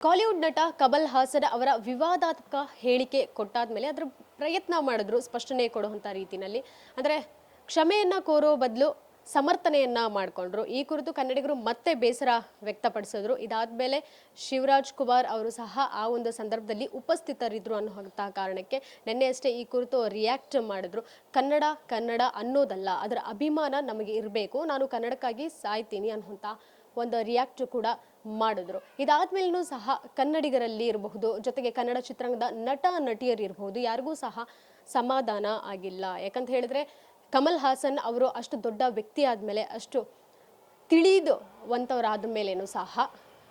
ಕಾಲಿವುಡ್ ನಟ ಕಮಲ್ ಹಾಸನ್ ಅವರ ವಿವಾದಾತ್ಮಕ ಹೇಳಿಕೆ ಕೊಟ್ಟಾದ್ಮೇಲೆ ಅದರ ಪ್ರಯತ್ನ ಮಾಡಿದ್ರು ಸ್ಪಷ್ಟನೆ ಕೊಡುವಂತ ರೀತಿಯಲ್ಲಿ. ಅಂದ್ರೆ ಕ್ಷಮೆಯನ್ನ ಕೋರೋ ಬದಲು ಸಮರ್ಥನೆಯನ್ನ ಮಾಡಿಕೊಂಡ್ರು. ಈ ಕುರಿತು ಕನ್ನಡಿಗರು ಮತ್ತೆ ಬೇಸರ ವ್ಯಕ್ತಪಡಿಸಿದ್ರು. ಇದಾದ್ಮೇಲೆ ಶಿವರಾಜ್ ಕುಮಾರ್ ಅವರು ಸಹ ಆ ಒಂದು ಸಂದರ್ಭದಲ್ಲಿ ಉಪಸ್ಥಿತರಿದ್ರು ಅನ್ನುವಂತಹ ಕಾರಣಕ್ಕೆ ನಿನ್ನೆ ಅಷ್ಟೇ ಈ ಕುರಿತು ರಿಯಾಕ್ಟ್ ಮಾಡಿದ್ರು. ಕನ್ನಡ ಕನ್ನಡ ಅನ್ನೋದಲ್ಲ, ಅದರ ಅಭಿಮಾನ ನಮಗೆ ಇರಬೇಕು, ನಾನು ಕನ್ನಡಕ್ಕಾಗಿ ಸಾಯ್ತೀನಿ ಅನ್ನುವಂಥ ಒಂದು ರಿಯಾಕ್ಟ್ ಕೂಡ ಮಾಡಿದ್ರು. ಇದಾದ್ಮೇಲೂ ಸಹ ಕನ್ನಡಿಗರಲ್ಲಿ ಇರಬಹುದು, ಜೊತೆಗೆ ಕನ್ನಡ ಚಿತ್ರರಂಗದ ನಟ ನಟಿಯರು ಇರಬಹುದು, ಯಾರಿಗೂ ಸಹ ಸಮಾಧಾನ ಆಗಿಲ್ಲ. ಯಾಕಂತ ಹೇಳಿದ್ರೆ ಕಮಲ್ ಹಾಸನ್ ಅವರು ಅಷ್ಟು ದೊಡ್ಡ ವ್ಯಕ್ತಿ ಆದ್ಮೇಲೆ, ಅಷ್ಟು ತಿಳಿದುವಂಥವರಾದ ಮೇಲೇನು ಸಹ,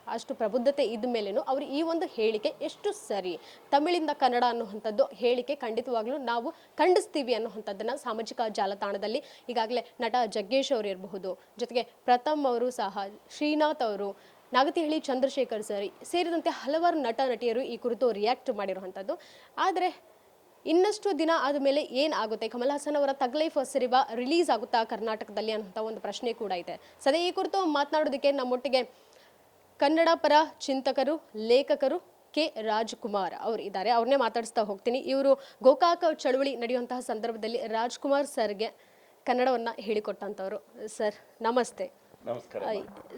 ಅಷ್ಟು ಪ್ರಬುದ್ಧತೆ ಇದ್ದ ಮೇಲೇನು ಅವರು ಈ ಒಂದು ಹೇಳಿಕೆ ಎಷ್ಟು ಸರಿ, ತಮಿಳಿಂದ ಕನ್ನಡ ಅನ್ನುವಂಥದ್ದು ಹೇಳಿಕೆ ಖಂಡಿತವಾಗ್ಲೂ ನಾವು ಖಂಡಿಸ್ತೀವಿ ಅನ್ನುವಂಥದ್ದನ್ನ ಸಾಮಾಜಿಕ ಜಾಲತಾಣದಲ್ಲಿ ಈಗಾಗಲೇ ನಟ ಜಗ್ಗೇಶ್ ಅವರು ಇರಬಹುದು, ಜೊತೆಗೆ ಪ್ರಥಮ್ ಅವರು ಸಹ, ಶ್ರೀನಾಥ್ ಅವರು, ನಾಗತಿಹಳ್ಳಿ ಚಂದ್ರಶೇಖರ್ ಸರ್ ಸೇರಿದಂತೆ ಹಲವಾರು ನಟ ನಟಿಯರು ಈ ಕುರಿತು ರಿಯಾಕ್ಟ್ ಮಾಡಿರುವಂಥದ್ದು. ಆದರೆ ಇನ್ನಷ್ಟು ದಿನ ಆದಮೇಲೆ ಏನಾಗುತ್ತೆ, ಕಮಲ್ ಹಾಸನ್ ಅವರ ತಗ್ ಲೈಫ್ ಸಿನಿಮಾ ರಿಲೀಸ್ ಆಗುತ್ತಾ ಕರ್ನಾಟಕದಲ್ಲಿ ಅನ್ನುವಂಥ ಒಂದು ಪ್ರಶ್ನೆ ಕೂಡ ಇದೆ. ಸದ್ಯ ಈ ಕುರಿತು ಮಾತನಾಡೋದಕ್ಕೆ ನಮ್ಮೊಟ್ಟಿಗೆ ಕನ್ನಡ ಪರ ಚಿಂತಕರು, ಲೇಖಕರು ಕೆ ರಾಜ್ಕುಮಾರ್ ಅವರು ಇದ್ದಾರೆ. ಅವ್ರನ್ನೇ ಮಾತಾಡಿಸ್ತಾ ಹೋಗ್ತೀನಿ. ಇವರು ಗೋಕಾಕ್ ಚಳುವಳಿ ನಡೆಯುವಂತಹ ಸಂದರ್ಭದಲ್ಲಿ ರಾಜ್ಕುಮಾರ್ ಸರ್ಗೆ ಕನ್ನಡವನ್ನ ಹೇಳಿಕೊಟ್ಟಂಥವ್ರು. ಸರ್ ನಮಸ್ತೆ. ನಮಸ್ಕಾರ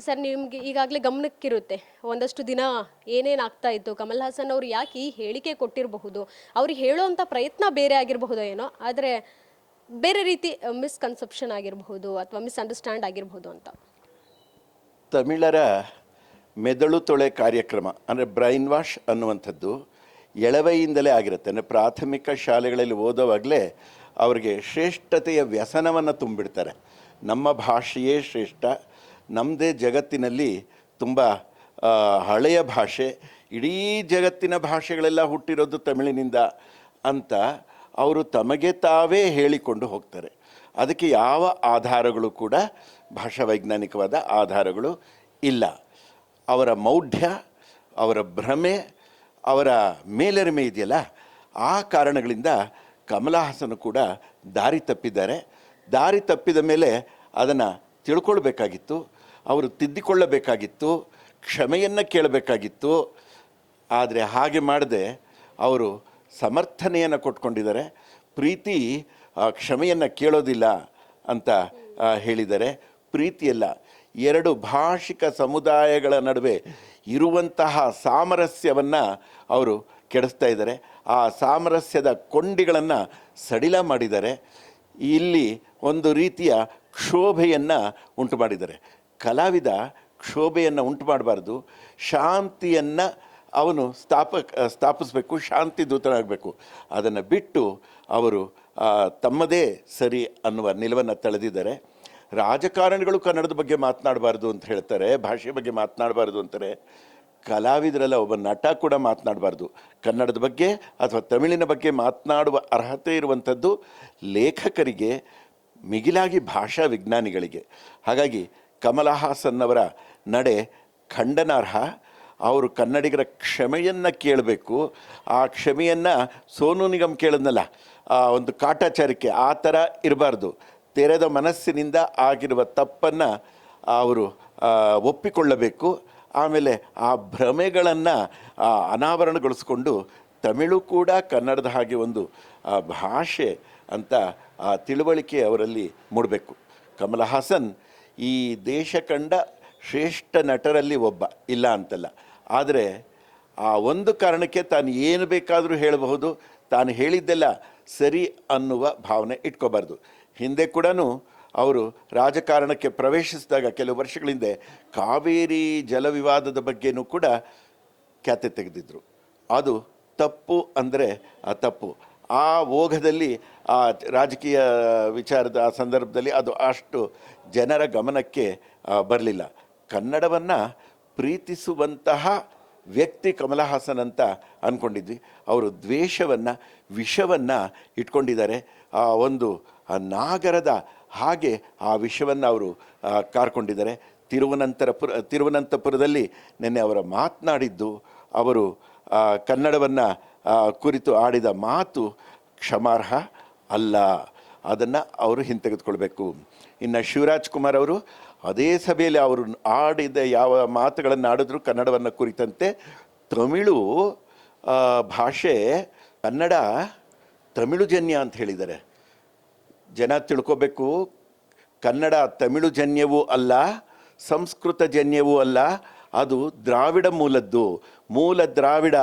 ಸರ್, ನಿಮ್ಗೆ ಈಗಾಗಲೇ ಗಮನಕ್ಕಿರುತ್ತೆ ಒಂದಷ್ಟು ದಿನ ಏನೇನು ಆಗ್ತಾ ಇತ್ತು, ಕಮಲ್ ಹಾಸನ್ ಅವರು ಯಾಕೆ ಈ ಹೇಳಿಕೆ ಕೊಟ್ಟಿರಬಹುದು, ಅವ್ರಿಗೆ ಹೇಳೋವಂಥ ಪ್ರಯತ್ನ ಬೇರೆ ಆಗಿರಬಹುದು ಏನೋ, ಆದರೆ ಬೇರೆ ರೀತಿ ಮಿಸ್ಕನ್ಸೆಪ್ಷನ್ ಆಗಿರಬಹುದು ಅಥವಾ ಮಿಸ್ಅಂಡರ್ಸ್ಟ್ಯಾಂಡ್ ಆಗಿರಬಹುದು ಅಂತ. ತಮಿಳರ ಮೆದುಳು ತೊಳೆ ಕಾರ್ಯಕ್ರಮ ಅಂದರೆ ಬ್ರೈನ್ ವಾಶ್ ಅನ್ನುವಂಥದ್ದು ಎಳವೆಯಿಂದಲೇ ಆಗಿರುತ್ತೆ. ಅಂದರೆ ಪ್ರಾಥಮಿಕ ಶಾಲೆಗಳಲ್ಲಿ ಓದೋವಾಗಲೇ ಅವರಿಗೆ ಶ್ರೇಷ್ಠತೆಯ ವ್ಯಸನವನ್ನು ತುಂಬಿಡ್ತಾರೆ. ನಮ್ಮ ಭಾಷೆಯೇ ಶ್ರೇಷ್ಠ, ನಮ್ಮದೇ ಜಗತ್ತಿನಲ್ಲಿ ತುಂಬ ಹಳೆಯ ಭಾಷೆ, ಇಡೀ ಜಗತ್ತಿನ ಭಾಷೆಗಳೆಲ್ಲ ಹುಟ್ಟಿರೋದು ತಮಿಳಿನಿಂದ ಅಂತ ಅವರು ತಮಗೆ ತಾವೇ ಹೇಳಿಕೊಂಡು ಹೋಗ್ತಾರೆ. ಅದಕ್ಕೆ ಯಾವ ಆಧಾರಗಳು ಕೂಡ ಭಾಷಾ ವೈಜ್ಞಾನಿಕವಾದ ಆಧಾರಗಳು ಇಲ್ಲ. ಅವರ ಮೌಢ್ಯ, ಅವರ ಭ್ರಮೆ, ಅವರ ಮೇಲರಿಮೆ ಇದೆಯಲ್ಲ, ಆ ಕಾರಣಗಳಿಂದ ಕಮಲ ಹಾಸನ್ ಕೂಡ ದಾರಿ ತಪ್ಪಿದ್ದಾರೆ. ದಾರಿ ತಪ್ಪಿದ ಮೇಲೆ ಅದನ್ನು ತಿಳ್ಕೊಳ್ಬೇಕಾಗಿತ್ತು, ಅವರು ತಿದ್ದಿಕೊಳ್ಳಬೇಕಾಗಿತ್ತು, ಕ್ಷಮೆಯನ್ನು ಕೇಳಬೇಕಾಗಿತ್ತು. ಆದರೆ ಹಾಗೆ ಮಾಡದೆ ಅವರು ಸಮರ್ಥನೆಯನ್ನು ಕೊಟ್ಕೊಂಡಿದ್ದಾರೆ. ಪ್ರೀತಿ ಕ್ಷಮೆಯನ್ನು ಕೇಳೋದಿಲ್ಲ ಅಂತ ಹೇಳಿದ್ದಾರೆ. ಪ್ರೀತಿಯಲ್ಲ, ಎರಡು ಭಾಷಿಕ ಸಮುದಾಯಗಳ ನಡುವೆ ಇರುವಂತಹ ಸಾಮರಸ್ಯವನ್ನು ಅವರು ಕೆಡಿಸ್ತಾ ಇದ್ದಾರೆ. ಆ ಸಾಮರಸ್ಯದ ಕೊಂಡಿಗಳನ್ನು ಸಡಿಲ ಮಾಡಿದ್ದಾರೆ. ಇಲ್ಲಿ ಒಂದು ರೀತಿಯ ಕ್ಷೋಭೆಯನ್ನು ಉಂಟು ಮಾಡಿದ್ದಾರೆ. ಕಲಾವಿದ ಕ್ಷೋಭೆಯನ್ನು ಉಂಟು ಮಾಡಬಾರ್ದು, ಶಾಂತಿಯನ್ನು ಅವನು ಸ್ಥಾಪಿಸಬೇಕು, ಶಾಂತಿ ದೂತನಾಗಬೇಕು. ಅದನ್ನು ಬಿಟ್ಟು ಅವರು ತಮ್ಮದೇ ಸರಿ ಅನ್ನುವ ನಿಲುವನ್ನು ತಳೆದಿದ್ದಾರೆ. ರಾಜಕಾರಣಿಗಳು ಕನ್ನಡದ ಬಗ್ಗೆ ಮಾತನಾಡಬಾರ್ದು ಅಂತ ಹೇಳ್ತಾರೆ, ಭಾಷೆ ಬಗ್ಗೆ ಮಾತನಾಡಬಾರ್ದು ಅಂತಾರೆ. ಕಲಾವಿದರೆಲ್ಲ, ಒಬ್ಬ ನಟ ಕೂಡ ಮಾತನಾಡಬಾರ್ದು ಕನ್ನಡದ ಬಗ್ಗೆ ಅಥವಾ ತಮಿಳಿನ ಬಗ್ಗೆ. ಮಾತನಾಡುವ ಅರ್ಹತೆ ಇರುವಂಥದ್ದು ಲೇಖಕರಿಗೆ, ಮಿಗಿಲಾಗಿ ಭಾಷಾ ವಿಜ್ಞಾನಿಗಳಿಗೆ. ಹಾಗಾಗಿ ಕಮಲ ಹಾಸನ್ ಅವರ ನಡೆ ಖಂಡನಾರ್ಹ. ಅವರು ಕನ್ನಡಿಗರ ಕ್ಷಮೆಯನ್ನು ಕೇಳಬೇಕು. ಆ ಕ್ಷಮೆಯನ್ನು ಸೋನು ನಿಗಮ್ ಕೇಳಿದ್ನಲ್ಲ, ಒಂದು ಕಾಟಾಚಾರಕ್ಕೆ, ಆ ಥರ ಇರಬಾರ್ದು. ತೆರೆದ ಮನಸ್ಸಿನಿಂದ ಆಗಿರುವ ತಪ್ಪನ್ನು ಅವರು ಒಪ್ಪಿಕೊಳ್ಳಬೇಕು. ಆಮೇಲೆ ಆ ಭ್ರಮೆಗಳನ್ನು ಅನಾವರಣಗೊಳಿಸ್ಕೊಂಡು ತಮಿಳು ಕೂಡ ಕನ್ನಡದ ಹಾಗೆ ಒಂದು ಭಾಷೆ ಅಂತ ಆ ತಿಳುವಳಿಕೆ ಅವರಲ್ಲಿ ಮೂಡಬೇಕು. ಕಮಲ ಹಾಸನ್ ಈ ದೇಶ ಕಂಡ ಶ್ರೇಷ್ಠ ನಟರಲ್ಲಿ ಒಬ್ಬ, ಇಲ್ಲ ಅಂತಲ್ಲ. ಆದರೆ ಆ ಒಂದು ಕಾರಣಕ್ಕೆ ತಾನು ಏನು ಬೇಕಾದರೂ ಹೇಳಬಹುದು, ತಾನು ಹೇಳಿದ್ದೆಲ್ಲ ಸರಿ ಅನ್ನುವ ಭಾವನೆ ಇಟ್ಕೋಬಾರ್ದು. ಹಿಂದೆ ಕೂಡ ಅವರು ರಾಜಕಾರಣಕ್ಕೆ ಪ್ರವೇಶಿಸಿದಾಗ ಕೆಲವು ವರ್ಷಗಳ ಹಿಂದೆ ಕಾವೇರಿ ಜಲವಿವಾದದ ಬಗ್ಗೆನೂ ಕೂಡ ಖ್ಯಾತೆ ತೆಗೆದಿದ್ದರು. ಅದು ತಪ್ಪು ಅಂದರೆ ಆ ತಪ್ಪು. ಆ ಓಘದಲ್ಲಿ, ಆ ರಾಜಕೀಯ ವಿಚಾರದ ಆ ಸಂದರ್ಭದಲ್ಲಿ ಅದು ಅಷ್ಟು ಜನರ ಗಮನಕ್ಕೆ ಬರಲಿಲ್ಲ. ಕನ್ನಡವನ್ನು ಪ್ರೀತಿಸುವಂತಹ ವ್ಯಕ್ತಿ ಕಮಲ ಹಾಸನ್ ಅಂತ ಅಂದ್ಕೊಂಡಿದ್ವಿ. ಅವರು ದ್ವೇಷವನ್ನು, ವಿಷವನ್ನು ಇಟ್ಕೊಂಡಿದ್ದಾರೆ. ಒಂದು ನಾಗರದ ಹಾಗೆ ಆ ವಿಷವನ್ನು ಅವರು ಕಾರ್ಕೊಂಡಿದ್ದಾರೆ. ತಿರುವನಂತಪುರದಲ್ಲಿ ನಿನ್ನೆ ಅವರ ಮಾತನಾಡಿದ್ದು, ಅವರು ಕನ್ನಡವನ್ನು ಕುರಿತು ಆಡಿದ ಮಾತು ಕ್ಷಮಾರ್ಹ ಅಲ್ಲ. ಅದನ್ನು ಅವರು ಹಿಂತೆಗೆದುಕೊಳ್ಬೇಕು. ಇನ್ನು ಶಿವರಾಜ್ ಕುಮಾರ್ ಅವರು ಅದೇ ಸಭೆಯಲ್ಲಿ ಅವರು ಆಡಿದ ಯಾವ ಮಾತುಗಳನ್ನು ಆಡಿದ್ರು ಕನ್ನಡವನ್ನು ಕುರಿತಂತೆ ತಮಿಳು ಭಾಷೆ, ಕನ್ನಡ ತಮಿಳು ಜನ್ಯ ಅಂತ ಹೇಳಿದ್ದಾರೆ. ಜನ ತಿಳ್ಕೋಬೇಕು, ಕನ್ನಡ ತಮಿಳು ಜನ್ಯವೂ ಅಲ್ಲ, ಸಂಸ್ಕೃತ ಜನ್ಯವೂ ಅಲ್ಲ, ಅದು ದ್ರಾವಿಡ ಮೂಲದ್ದು. ಮೂಲ ದ್ರಾವಿಡ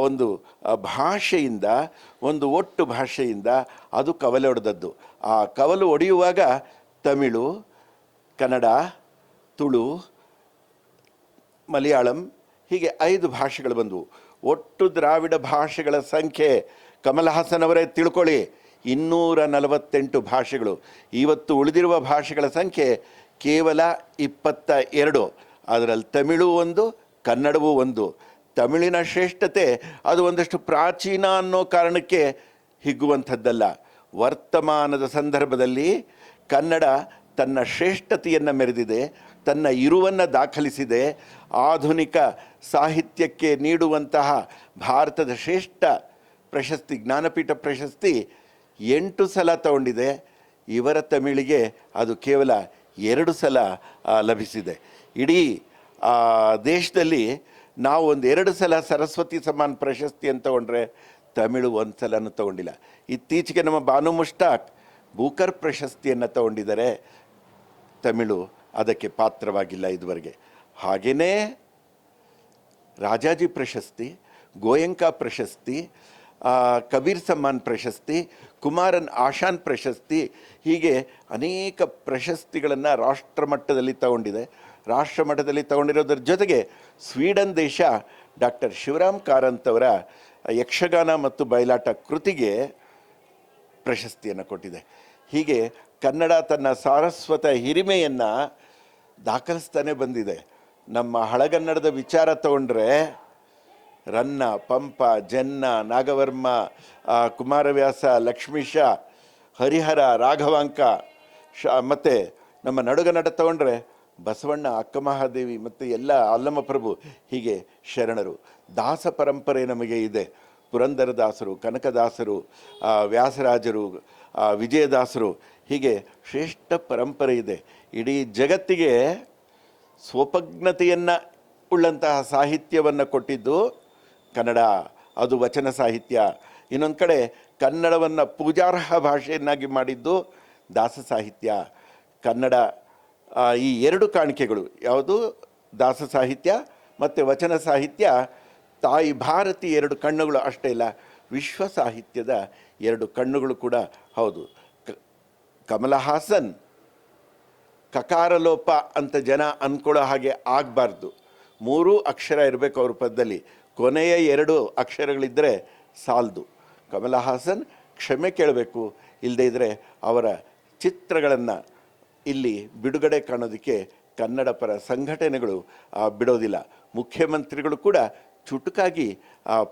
ಒಂದು ಭಾಷೆಯಿಂದ, ಒಂದು ಒಟ್ಟು ಭಾಷೆಯಿಂದ ಅದು ಕವಲು ಒಡೆದದ್ದು. ಆ ಕವಲು ಒಡೆಯುವಾಗ ತಮಿಳು, ಕನ್ನಡ, ತುಳು, ಮಲಯಾಳಂ ಹೀಗೆ 5 ಭಾಷೆಗಳು ಬಂದವು. ಒಟ್ಟು ದ್ರಾವಿಡ ಭಾಷೆಗಳ ಸಂಖ್ಯೆ ಕಮಲ್ ಹಾಸನ್ ಅವರೇ ತಿಳ್ಕೊಳ್ಳಿ 248 ಭಾಷೆಗಳು. ಇವತ್ತು ಉಳಿದಿರುವ ಭಾಷೆಗಳ ಸಂಖ್ಯೆ ಕೇವಲ 22. ಅದರಲ್ಲಿ ತಮಿಳು ಒಂದು, ಕನ್ನಡವೂ ಒಂದು. ತಮಿಳಿನ ಶ್ರೇಷ್ಠತೆ ಅದು ಒಂದಷ್ಟು ಪ್ರಾಚೀನ ಅನ್ನೋ ಕಾರಣಕ್ಕೆ ಹಿಗ್ಗುವಂಥದ್ದಲ್ಲ. ವರ್ತಮಾನದ ಸಂದರ್ಭದಲ್ಲಿ ಕನ್ನಡ ತನ್ನ ಶ್ರೇಷ್ಠತೆಯನ್ನು ಮೆರೆದಿದೆ, ತನ್ನ ಇರುವನ್ನು ದಾಖಲಿಸಿದೆ. ಆಧುನಿಕ ಸಾಹಿತ್ಯಕ್ಕೆ ನೀಡುವಂತಹ ಭಾರತದ ಶ್ರೇಷ್ಠ ಪ್ರಶಸ್ತಿ, ಜ್ಞಾನಪೀಠ ಪ್ರಶಸ್ತಿ 8 ಸಲ ತಗೊಂಡಿದೆ. ಇವರ ತಮಿಳಿಗೆ ಅದು ಕೇವಲ 2 ಸಲ ಲಭಿಸಿದೆ. ಇಡೀ ದೇಶದಲ್ಲಿ ನಾವು ಒಂದು 2 ಸಲ ಸರಸ್ವತಿ ಸಮ್ಮಾನ್ ಪ್ರಶಸ್ತಿ ಅಂತ ತಗೊಂಡ್ರೆ ತಮಿಳು 1 ಸಲನೂ ತಗೊಂಡಿಲ್ಲ. ಇತ್ತೀಚೆಗೆ ನಮ್ಮ ಬಾನು ಮುಷ್ತಾಕ್ ಬೂಕರ್ ಪ್ರಶಸ್ತಿಯನ್ನು ತಗೊಂಡಿದ್ದಾರೆ. ತಮಿಳು ಅದಕ್ಕೆ ಪಾತ್ರವಾಗಿಲ್ಲ ಇದುವರೆಗೆ. ಹಾಗೆಯೇ ರಾಜಾಜಿ ಪ್ರಶಸ್ತಿ, ಗೋಯಂಕಾ ಪ್ರಶಸ್ತಿ, ಕಬೀರ್ ಸಮ್ಮಾನ್ ಪ್ರಶಸ್ತಿ, ಕುಮಾರನ್ ಆಶಾನ್ ಪ್ರಶಸ್ತಿ, ಹೀಗೆ ಅನೇಕ ಪ್ರಶಸ್ತಿಗಳನ್ನು ರಾಷ್ಟ್ರಮಟ್ಟದಲ್ಲಿ ತಗೊಂಡಿದೆ. ರಾಷ್ಟ್ರಮಟ್ಟದಲ್ಲಿ ತಗೊಂಡಿರೋದ್ರ ಜೊತೆಗೆ ಸ್ವೀಡನ್ ದೇಶ ಡಾಕ್ಟರ್ ಶಿವರಾಮ್ ಕಾರಂತ್ ಅವರ ಯಕ್ಷಗಾನ ಮತ್ತು ಬಯಲಾಟ ಕೃತಿಗೆ ಪ್ರಶಸ್ತಿಯನ್ನು ಕೊಟ್ಟಿದೆ. ಹೀಗೆ ಕನ್ನಡ ತನ್ನ ಸಾರಸ್ವತ ಹಿರಿಮೆಯನ್ನು ದಾಖಲಿಸ್ತಾನೆ ಬಂದಿದೆ. ನಮ್ಮ ಹಳಗನ್ನಡದ ವಿಚಾರ ತಗೊಂಡ್ರೆ ರನ್ನ, ಪಂಪ, ಜನ್ನ, ನಾಗವರ್ಮ, ಕುಮಾರವ್ಯಾಸ, ಲಕ್ಷ್ಮೀಶ, ಹರಿಹರ, ರಾಘವಾಂಕ, ಮತ್ತು ನಮ್ಮ ನಡುಗನ್ನಡ ತಗೊಂಡ್ರೆ ಬಸವಣ್ಣ, ಅಕ್ಕಮಹಾದೇವಿ ಮತ್ತು ಎಲ್ಲ ಅಲ್ಲಮಪ್ರಭು, ಹೀಗೆ ಶರಣರು. ದಾಸ ಪರಂಪರೆ ನಮಗೆ ಇದೆ. ಪುರಂದರದಾಸರು, ಕನಕದಾಸರು, ವ್ಯಾಸರಾಜರು, ವಿಜಯದಾಸರು, ಹೀಗೆ ಶ್ರೇಷ್ಠ ಪರಂಪರೆ ಇದೆ. ಇಡೀ ಜಗತ್ತಿಗೆ ಸ್ವೋಪಜ್ಞತೆಯನ್ನು ಉಳ್ಳಂತಹ ಸಾಹಿತ್ಯವನ್ನು ಕೊಟ್ಟಿದ್ದು ಕನ್ನಡ. ಅದು ವಚನ ಸಾಹಿತ್ಯ. ಇನ್ನೊಂದು ಕಡೆ ಕನ್ನಡವನ್ನು ಪೂಜಾರ್ಹ ಭಾಷೆಯನ್ನಾಗಿ ಮಾಡಿದ್ದು ದಾಸ ಸಾಹಿತ್ಯ. ಕನ್ನಡ ಈ 2 ಕಾಣಿಕೆಗಳು, ಯಾವುದು ದಾಸ ಸಾಹಿತ್ಯ ಮತ್ತು ವಚನ ಸಾಹಿತ್ಯ, ತಾಯಿ ಭಾರತಿ 2 ಕಣ್ಣುಗಳು ಅಷ್ಟೇ ಇಲ್ಲ, ವಿಶ್ವ ಸಾಹಿತ್ಯದ 2 ಕಣ್ಣುಗಳು ಕೂಡ ಹೌದು. ಕಮಲ ಹಾಸನ್ ಕಕಾರಲೋಪ ಅಂತ ಜನ ಅಂದ್ಕೊಳ್ಳೋ ಹಾಗೆ ಆಗಬಾರ್ದು. 3 ಅಕ್ಷರ ಇರಬೇಕು ಅವ್ರ ಪದದಲ್ಲಿ, ಕೊನೆಯ 2 ಅಕ್ಷರಗಳಿದ್ದರೆ ಸಾಲದು. ಕಮಲ ಹಾಸನ್ ಕ್ಷಮೆ ಕೇಳಬೇಕು, ಇಲ್ಲದೇ ಇದ್ದರೆ ಅವರ ಚಿತ್ರಗಳನ್ನು ಇಲ್ಲಿ ಬಿಡುಗಡೆ ಕಾಣೋದಕ್ಕೆ ಕನ್ನಡ ಪರ ಸಂಘಟನೆಗಳು ಬಿಡೋದಿಲ್ಲ. ಮುಖ್ಯಮಂತ್ರಿಗಳು ಕೂಡ ಚುಟುಕಾಗಿ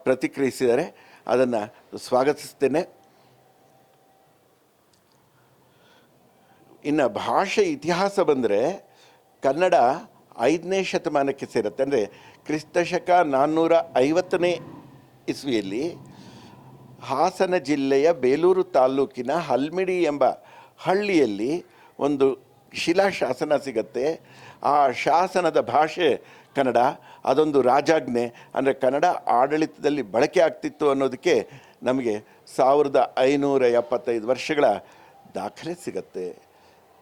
ಪ್ರತಿಕ್ರಿಯಿಸಿದ್ದಾರೆ, ಅದನ್ನು ಸ್ವಾಗತಿಸ್ತೇನೆ. ಇನ್ನು ಭಾಷೆ ಇತಿಹಾಸ ಬಂದರೆ ಕನ್ನಡ 5ನೇ ಶತಮಾನಕ್ಕೆ ಸೇರುತ್ತೆ. ಅಂದರೆ ಕ್ರಿಸ್ತಶಕ 450ನೇ ಇಸ್ವಿಯಲ್ಲಿ ಹಾಸನ ಜಿಲ್ಲೆಯ ಬೇಲೂರು ತಾಲ್ಲೂಕಿನ ಹಲ್ಮಿಡಿ ಎಂಬ ಹಳ್ಳಿಯಲ್ಲಿ ಒಂದು ಶಿಲಾಶಾಸನ ಸಿಗತ್ತೆ. ಆ ಶಾಸನದ ಭಾಷೆ ಕನ್ನಡ. ಅದೊಂದು ರಾಜಾಜ್ಞೆ, ಅಂದರೆ ಕನ್ನಡ ಆಡಳಿತದಲ್ಲಿ ಬಳಕೆ ಆಗ್ತಿತ್ತು ಅನ್ನೋದಕ್ಕೆ ನಮಗೆ 1575 ವರ್ಷಗಳ ದಾಖಲೆ ಸಿಗತ್ತೆ.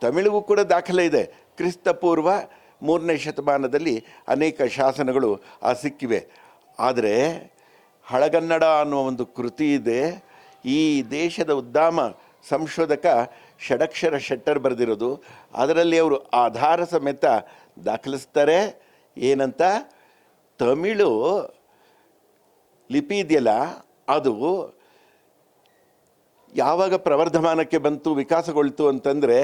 ತಮಿಳಿಗೂ ಕೂಡ ದಾಖಲೆ ಇದೆ. ಕ್ರಿಸ್ತಪೂರ್ವ 3ನೇ ಶತಮಾನದಲ್ಲಿ ಅನೇಕ ಶಾಸನಗಳು ಸಿಕ್ಕಿವೆ. ಆದರೆ ಹಳಗನ್ನಡ ಅನ್ನುವ ಒಂದು ಕೃತಿ ಇದೆ. ಈ ದೇಶದ ಉದ್ದಾಮ ಸಂಶೋಧಕ ಷಡಕ್ಷರ ಶೆಟ್ಟರ್ ಬರೆದಿರೋದು. ಅದರಲ್ಲಿ ಅವರು ಆಧಾರ ಸಮೇತ ದಾಖಲಿಸ್ತಾರೆ. ಏನಂತ? ತಮಿಳು ಲಿಪಿ ಇದೆಯಲ್ಲ, ಅದು ಯಾವಾಗ ಪ್ರವರ್ಧಮಾನಕ್ಕೆ ಬಂತು, ವಿಕಾಸಗೊಳ್ತು ಅಂತಂದರೆ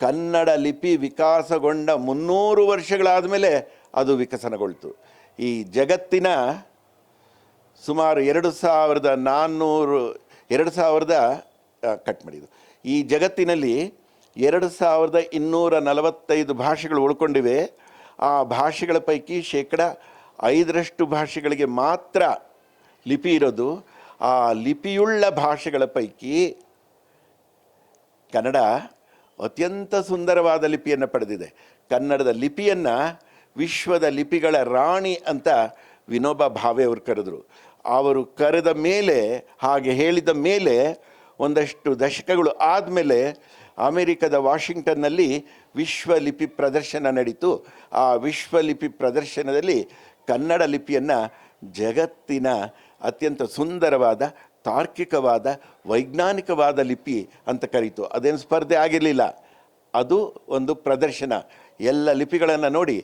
ಕನ್ನಡ ಲಿಪಿ ವಿಕಾಸಗೊಂಡ 300 ವರ್ಷಗಳಾದ ಮೇಲೆ ಅದು ವಿಕಸನಗೊಳ್ತು. ಈ ಜಗತ್ತಿನ ಸುಮಾರು 2000 ಕಟ್ ಮಾಡಿದ್ದು, ಈ ಜಗತ್ತಿನಲ್ಲಿ 2245 ಭಾಷೆಗಳು ಉಳ್ಕೊಂಡಿವೆ. ಆ ಭಾಷೆಗಳ ಪೈಕಿ 5% ಭಾಷೆಗಳಿಗೆ ಮಾತ್ರ ಲಿಪಿ ಇರೋದು. ಆ ಲಿಪಿಯುಳ್ಳ ಭಾಷೆಗಳ ಪೈಕಿ ಕನ್ನಡ ಅತ್ಯಂತ ಸುಂದರವಾದ ಲಿಪಿಯನ್ನು ಪಡೆದಿದೆ. ಕನ್ನಡದ ಲಿಪಿಯನ್ನು ವಿಶ್ವದ ಲಿಪಿಗಳ ರಾಣಿ ಅಂತ ವಿನೋಬಾ ಭಾವೆ ಅವರು ಕರೆದರು. ಅವರು ಕರೆದ ಮೇಲೆ, ಹಾಗೆ ಹೇಳಿದ ಮೇಲೆ ಒಂದಷ್ಟು ದಶಕಗಳು ಆದಮೇಲೆ ಅಮೆರಿಕದ ವಾಷಿಂಗ್ಟನ್ನಲ್ಲಿ ವಿಶ್ವಲಿಪಿ ಪ್ರದರ್ಶನ ನಡೀತು. ಆ ವಿಶ್ವಲಿಪಿ ಪ್ರದರ್ಶನದಲ್ಲಿ ಕನ್ನಡ ಲಿಪಿಯನ್ನು ಜಗತ್ತಿನ ಅತ್ಯಂತ ಸುಂದರವಾದ, ತಾರ್ಕಿಕವಾದ, ವೈಜ್ಞಾನಿಕವಾದ ಲಿಪಿ ಅಂತ ಕರೀತು. ಅದೇನು ಸ್ಪರ್ಧೆ ಆಗಿರಲಿಲ್ಲ, ಅದು ಒಂದು ಪ್ರದರ್ಶನ. ಎಲ್ಲ ಲಿಪಿಗಳನ್ನು ನೋಡಿ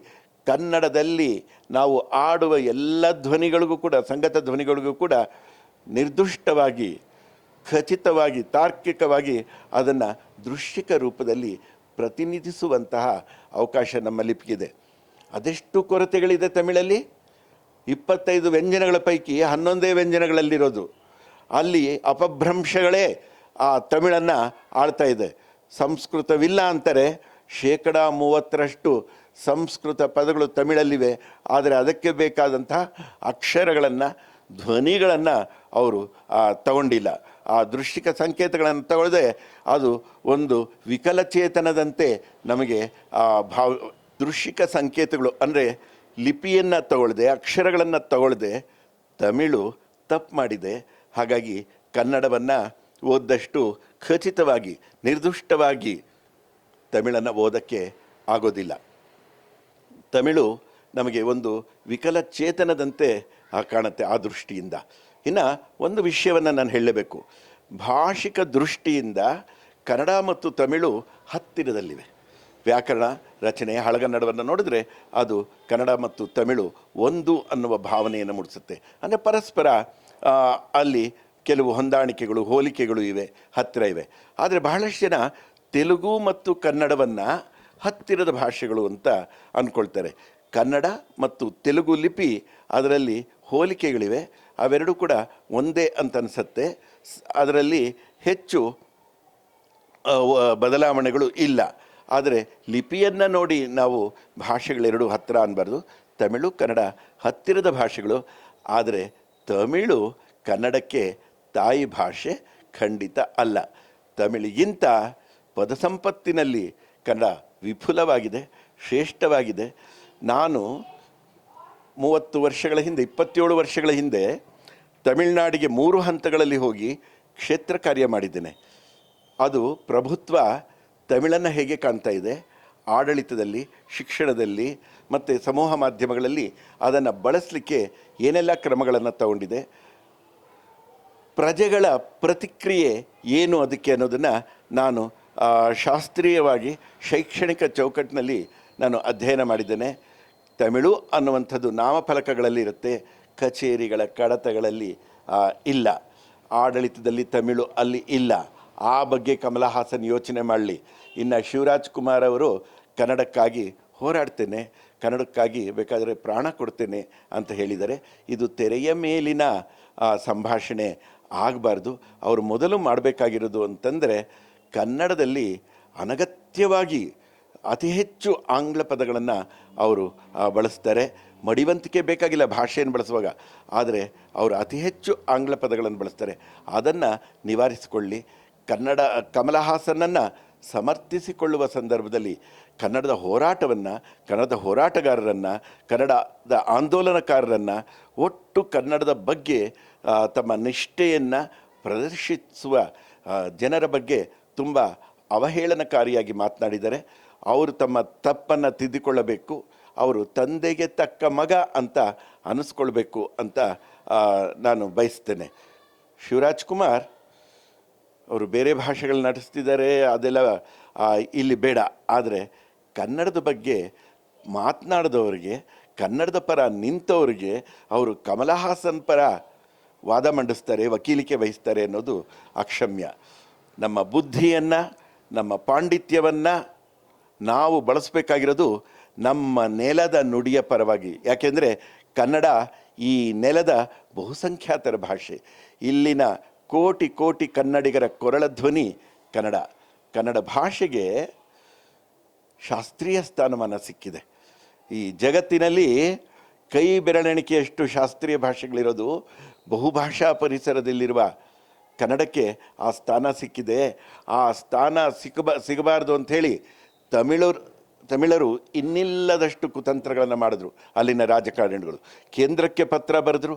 ಕನ್ನಡದಲ್ಲಿ ನಾವು ಆಡುವ ಎಲ್ಲ ಧ್ವನಿಗಳಿಗೂ ಕೂಡ, ಸಂಗತ ಧ್ವನಿಗಳಿಗೂ ಕೂಡ ನಿರ್ದುಷ್ಟವಾಗಿ, ಖಚಿತವಾಗಿ, ತಾರ್ಕಿಕವಾಗಿ ಅದನ್ನು ದೃಶ್ಯಿಕ ರೂಪದಲ್ಲಿ ಪ್ರತಿನಿಧಿಸುವಂತಹ ಅವಕಾಶ ನಮ್ಮ ಲಿಪಿಗಿದೆ. ಅದೆಷ್ಟು ಕೊರತೆಗಳಿದೆ ತಮಿಳಲ್ಲಿ. 25 ವ್ಯಂಜನಗಳ ಪೈಕಿ 11 ವ್ಯಂಜನಗಳಲ್ಲಿರೋದು. ಅಲ್ಲಿ ಅಪಭ್ರಂಶಗಳೇ ಆ ತಮಿಳನ್ನು ಆಳ್ತಾ ಇದೆ. ಸಂಸ್ಕೃತವಿಲ್ಲ ಅಂತಾರೆ. 30% ಸಂಸ್ಕೃತ ಪದಗಳು ತಮಿಳಲ್ಲಿವೆ. ಆದರೆ ಅದಕ್ಕೆ ಬೇಕಾದಂತಹ ಅಕ್ಷರಗಳನ್ನು, ಧ್ವನಿಗಳನ್ನು ಅವರು ತಗೊಂಡಿಲ್ಲ. ಆ ದೃಶ್ಯಿಕ ಸಂಕೇತಗಳನ್ನು ತಗೊಳ್ಳದೆ ಅದು ಒಂದು ವಿಕಲಚೇತನದಂತೆ ನಮಗೆ ದೃಶ್ಯಿಕ ಸಂಕೇತಗಳು ಅಂದರೆ ಲಿಪಿಯನ್ನು ತಗೊಳ್ಳದೆ, ಅಕ್ಷರಗಳನ್ನು ತಗೊಳ್ಳದೆ ತಮಿಳು ತಪ್ಪು ಮಾಡಿದೆ. ಹಾಗಾಗಿ ಕನ್ನಡವನ್ನು ಓದ್ದಷ್ಟು ಖಚಿತವಾಗಿ, ನಿರ್ದುಷ್ಟವಾಗಿ ತಮಿಳನ್ನು ಓದೋಕ್ಕೆ ಆಗೋದಿಲ್ಲ. ತಮಿಳು ನಮಗೆ ಒಂದು ವಿಕಲಚೇತನದಂತೆ ಕಾಣುತ್ತೆ ಆ ದೃಷ್ಟಿಯಿಂದ. ಇನ್ನು ಒಂದು ವಿಷಯವನ್ನು ನಾನು ಹೇಳಲೇಬೇಕು. ಭಾಷಿಕ ದೃಷ್ಟಿಯಿಂದ ಕನ್ನಡ ಮತ್ತು ತಮಿಳು ಹತ್ತಿರದಲ್ಲಿವೆ. ವ್ಯಾಕರಣ, ರಚನೆ, ಹಳಗನ್ನಡವನ್ನು ನೋಡಿದ್ರೆ ಅದು ಕನ್ನಡ ಮತ್ತು ತಮಿಳು ಒಂದು ಅನ್ನುವ ಭಾವನೆಯನ್ನು ಮೂಡಿಸುತ್ತೆ. ಅಂದರೆ ಪರಸ್ಪರ ಅಲ್ಲಿ ಕೆಲವು ಹೊಂದಾಣಿಕೆಗಳು, ಹೋಲಿಕೆಗಳು ಇವೆ, ಹತ್ತಿರ ಇವೆ. ಆದರೆ ಬಹಳಷ್ಟು ಜನ ತೆಲುಗು ಮತ್ತು ಕನ್ನಡವನ್ನು ಹತ್ತಿರದ ಭಾಷೆಗಳು ಅಂತ ಅಂದ್ಕೊಳ್ತಾರೆ. ಕನ್ನಡ ಮತ್ತು ತೆಲುಗು ಲಿಪಿ ಅದರಲ್ಲಿ ಹೋಲಿಕೆಗಳಿವೆ, ಅವೆರಡೂ ಕೂಡ ಒಂದೇ ಅಂತ ಅನಿಸುತ್ತೆ. ಅದರಲ್ಲಿ ಹೆಚ್ಚು ಬದಲಾವಣೆಗಳು ಇಲ್ಲ. ಆದರೆ ಲಿಪಿಯನ್ನು ನೋಡಿ ನಾವು ಭಾಷೆಗಳೆರಡು ಹತ್ತಿರ ಅನ್ನಬಾರ್ದು. ತಮಿಳು, ಕನ್ನಡ ಹತ್ತಿರದ ಭಾಷೆಗಳು. ಆದರೆ ತಮಿಳು ಕನ್ನಡಕ್ಕೆ ತಾಯಿ ಭಾಷೆ ಖಂಡಿತ ಅಲ್ಲ. ತಮಿಳಿಗಿಂತ ಪದಸಂಪತ್ತಿನಲ್ಲಿ ಕನ್ನಡ ವಿಪುಲವಾಗಿದೆ, ಶ್ರೇಷ್ಠವಾಗಿದೆ. ನಾನು 30 ವರ್ಷಗಳ ಹಿಂದೆ, 27 ವರ್ಷಗಳ ಹಿಂದೆ ತಮಿಳುನಾಡಿಗೆ 3 ಹಂತಗಳಲ್ಲಿ ಹೋಗಿ ಕ್ಷೇತ್ರ ಕಾರ್ಯ ಮಾಡಿದ್ದೇನೆ. ಅದು ಪ್ರಭುತ್ವ ತಮಿಳನ್ನು ಹೇಗೆ ಕಾಣ್ತಾ ಇದೆ, ಆಡಳಿತದಲ್ಲಿ, ಶಿಕ್ಷಣದಲ್ಲಿ ಮತ್ತು ಸಮೂಹ ಮಾಧ್ಯಮಗಳಲ್ಲಿ ಅದನ್ನು ಬಳಸಲಿಕ್ಕೆ ಏನೆಲ್ಲ ಕ್ರಮಗಳನ್ನು ತಗೊಂಡಿದೆ, ಪ್ರಜೆಗಳ ಪ್ರತಿಕ್ರಿಯೆ ಏನು ಅದಕ್ಕೆ ಅನ್ನೋದನ್ನು ನಾನು ಶಾಸ್ತ್ರೀಯವಾಗಿ ಶೈಕ್ಷಣಿಕ ಚೌಕಟ್ಟಿನಲ್ಲಿ ನಾನು ಅಧ್ಯಯನ ಮಾಡಿದ್ದೇನೆ. ತಮಿಳು ಅನ್ನುವಂಥದ್ದು ನಾಮಫಲಕಗಳಲ್ಲಿ ಇರುತ್ತೆ, ಕಚೇರಿಗಳ ಕಡತಗಳಲ್ಲಿ ಇಲ್ಲ. ಆಡಳಿತದಲ್ಲಿ ತಮಿಳು ಅಲ್ಲಿ ಇಲ್ಲ. ಆ ಬಗ್ಗೆ ಕಮಲ ಹಾಸನ್ ಯೋಚನೆ ಮಾಡಲಿ. ಇನ್ನು ಶಿವರಾಜ್ ಕುಮಾರ್ ಅವರು ಕನ್ನಡಕ್ಕಾಗಿ ಹೋರಾಡ್ತೇನೆ, ಕನ್ನಡಕ್ಕಾಗಿ ಬೇಕಾದರೆ ಪ್ರಾಣ ಕೊಡ್ತೇನೆ ಅಂತ ಹೇಳಿದ್ದಾರೆ. ಇದು ತೆರೆಯ ಮೇಲಿನ ಸಂಭಾಷಣೆ ಆಗಬಾರ್ದು. ಅವರು ಮೊದಲು ಮಾಡಬೇಕಾಗಿರೋದು ಅಂತಂದರೆ ಕನ್ನಡದಲ್ಲಿ ಅನಗತ್ಯವಾಗಿ ಅತಿ ಹೆಚ್ಚು ಆಂಗ್ಲ ಪದಗಳನ್ನು ಅವರು ಬಳಸ್ತಾರೆ. ಮಡಿವಂತಿಕೆ ಬೇಕಾಗಿಲ್ಲ ಭಾಷೆಯನ್ನು ಬಳಸುವಾಗ, ಆದರೆ ಅವರು ಅತಿ ಹೆಚ್ಚು ಆಂಗ್ಲ ಪದಗಳನ್ನು ಬಳಸ್ತಾರೆ. ಅದನ್ನು ನಿವಾರಿಸಿಕೊಳ್ಳಿ. ಕಮಲ ಹಾಸನನ್ನು ಸಮರ್ಥಿಸಿಕೊಳ್ಳುವ ಸಂದರ್ಭದಲ್ಲಿ ಕನ್ನಡದ ಹೋರಾಟವನ್ನು, ಕನ್ನಡದ ಹೋರಾಟಗಾರರನ್ನು, ಕನ್ನಡದ ಆಂದೋಲನಕಾರರನ್ನು, ಒಟ್ಟು ಕನ್ನಡದ ಬಗ್ಗೆ ತಮ್ಮ ನಿಷ್ಠೆಯನ್ನು ಪ್ರದರ್ಶಿಸುವ ಜನರ ಬಗ್ಗೆ ತುಂಬ ಅವಹೇಳನಕಾರಿಯಾಗಿ ಮಾತನಾಡಿದ್ದಾರೆ. ಅವರು ತಮ್ಮ ತಪ್ಪನ್ನು ತಿದ್ದಿಕೊಳ್ಳಬೇಕು. ಅವರು ತಂದೆಗೆ ತಕ್ಕ ಮಗ ಅಂತ ಅನ್ನಿಸ್ಕೊಳ್ಬೇಕು ಅಂತ ನಾನು ಬಯಸ್ತೇನೆ. ಶಿವರಾಜ್ ಕುಮಾರ್ ಅವರು ಬೇರೆ ಭಾಷೆಗಳು ನಟಿಸ್ತಿದ್ದಾರೆ, ಅದೆಲ್ಲ ಇಲ್ಲಿ ಬೇಡ. ಆದರೆ ಕನ್ನಡದ ಬಗ್ಗೆ ಮಾತನಾಡಿದವರಿಗೆ, ಕನ್ನಡದ ಪರ ನಿಂತವರಿಗೆ ಅವರು ಕಮಲ ಹಾಸನ್ ಪರ ವಾದ ಮಂಡಿಸ್ತಾರೆ, ವಕೀಲಿಕೆ ವಹಿಸ್ತಾರೆ ಅನ್ನೋದು ಅಕ್ಷಮ್ಯ. ನಮ್ಮ ಬುದ್ಧಿಯನ್ನು, ನಮ್ಮ ಪಾಂಡಿತ್ಯವನ್ನು ನಾವು ಬಳಸಬೇಕಾಗಿರೋದು ನಮ್ಮ ನೆಲದ ನುಡಿಯ ಪರವಾಗಿ. ಯಾಕೆಂದರೆ ಕನ್ನಡ ಈ ನೆಲದ ಬಹುಸಂಖ್ಯಾತರ ಭಾಷೆ. ಇಲ್ಲಿನ ಕೋಟಿ ಕೋಟಿ ಕನ್ನಡಿಗರ ಕೊರಳ ಧ್ವನಿ ಕನ್ನಡ. ಕನ್ನಡ ಭಾಷೆಗೆ ಶಾಸ್ತ್ರೀಯ ಸ್ಥಾನಮಾನ ಸಿಕ್ಕಿದೆ. ಈ ಜಗತ್ತಿನಲ್ಲಿ ಕೈ ಬೆರಳೆಣಿಕೆಯಷ್ಟು ಶಾಸ್ತ್ರೀಯ ಭಾಷೆಗಳಿರೋದು ಬಹುಭಾಷಾ ಪರಿಸರದಲ್ಲಿರುವ ಕನ್ನಡಕ್ಕೆ ಆ ಸ್ಥಾನ ಸಿಕ್ಕಿದೆ. ಆ ಸ್ಥಾನ ಸಿಗಬಾರ್ದು ಅಂಥೇಳಿ ತಮಿಳು ತಮಿಳರು ಇನ್ನಿಲ್ಲದಷ್ಟು ಕುತಂತ್ರಗಳನ್ನು ಮಾಡಿದ್ರು. ಅಲ್ಲಿನ ರಾಜಕಾರಣಿಗಳು ಕೇಂದ್ರಕ್ಕೆ ಪತ್ರ ಬರೆದರು.